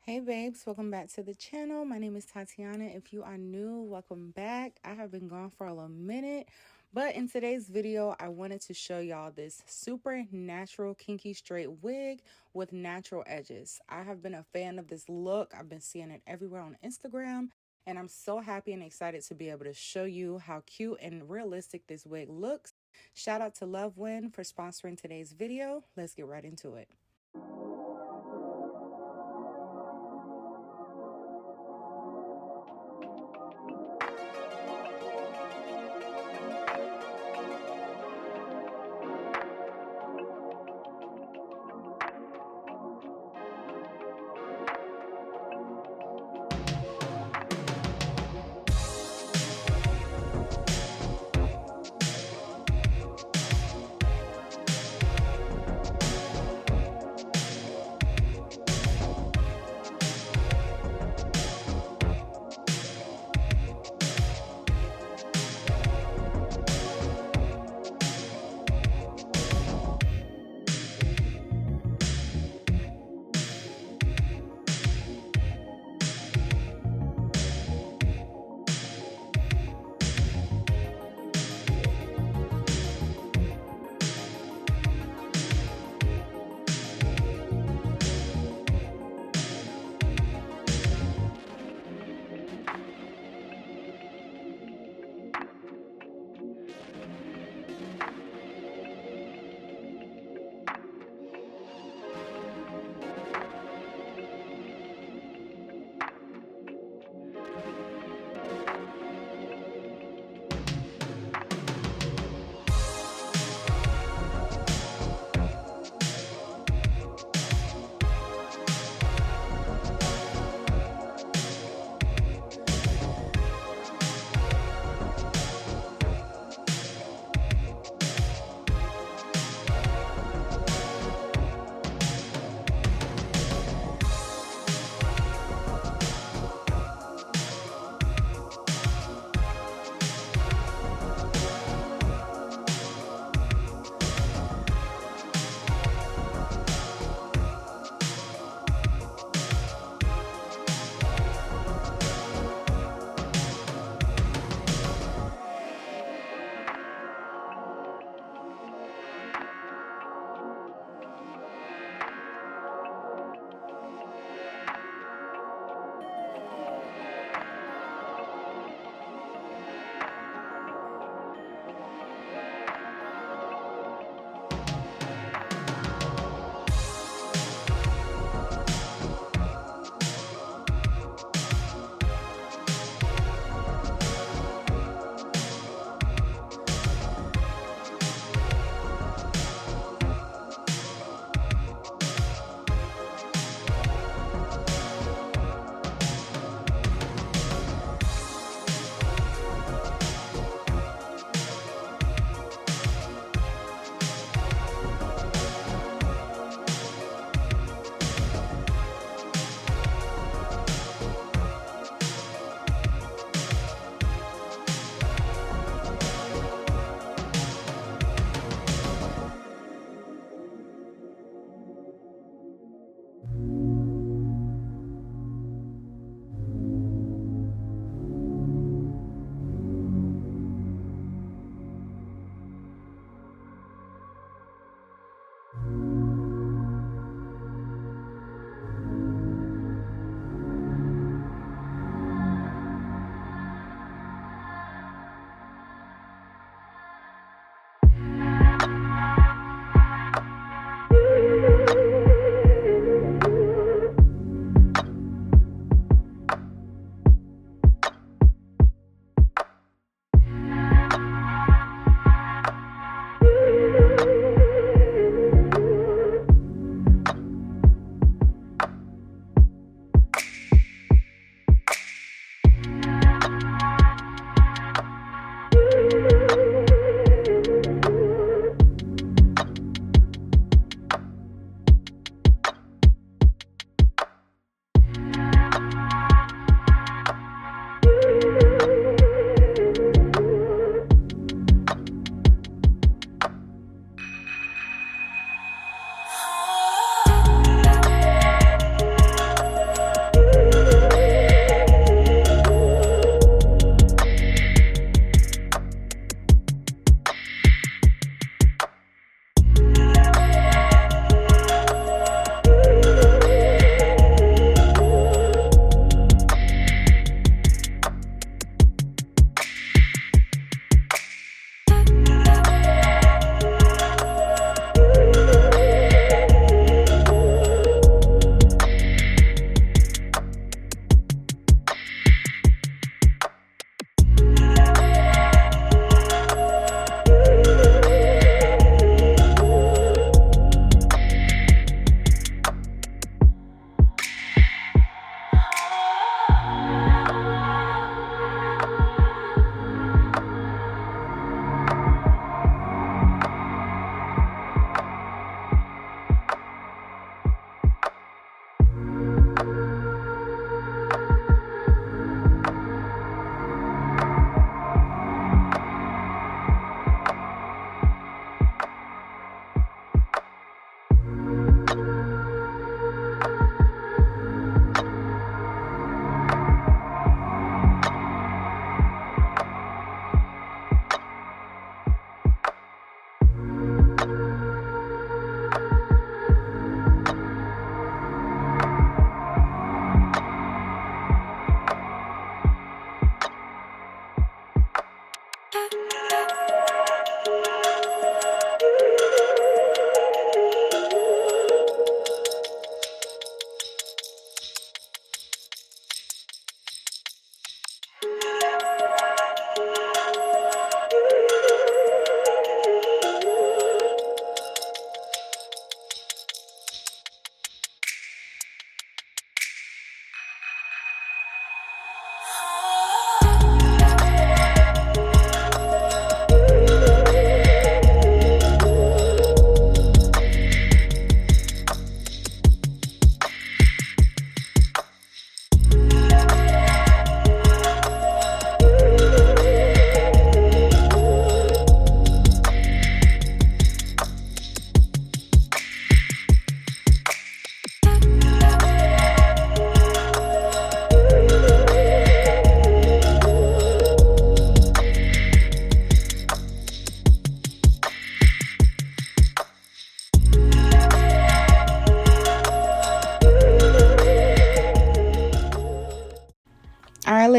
Hey babes, welcome back to the channel. My name is Tatiana. If you are new, welcome back. I have been gone for a little minute, but in today's video, I wanted to show y'all this super natural kinky straight wig with natural edges. I have been a fan of this look. I've been seeing it everywhere on Instagram, and I'm so happy and excited to be able to show you how cute and realistic this wig looks. Shout out to Luvwin for sponsoring today's video. Let's get right into it.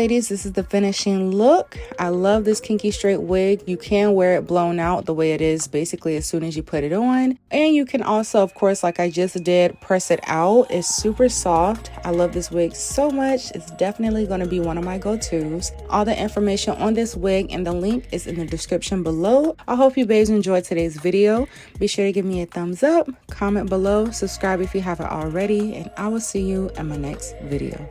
ladies, this is the finishing look. I love this kinky straight wig. You can wear it blown out the way it is basically as soon as you put it on, and you can also, of course, like I just did, press it out. It's super soft. I love this wig so much. It's definitely going to be one of my go-tos. All the information on this wig and the link is in the description below. I hope you babes enjoyed today's video. Be sure to give me a thumbs up, comment below, subscribe if you haven't already, and I will see you in my next video.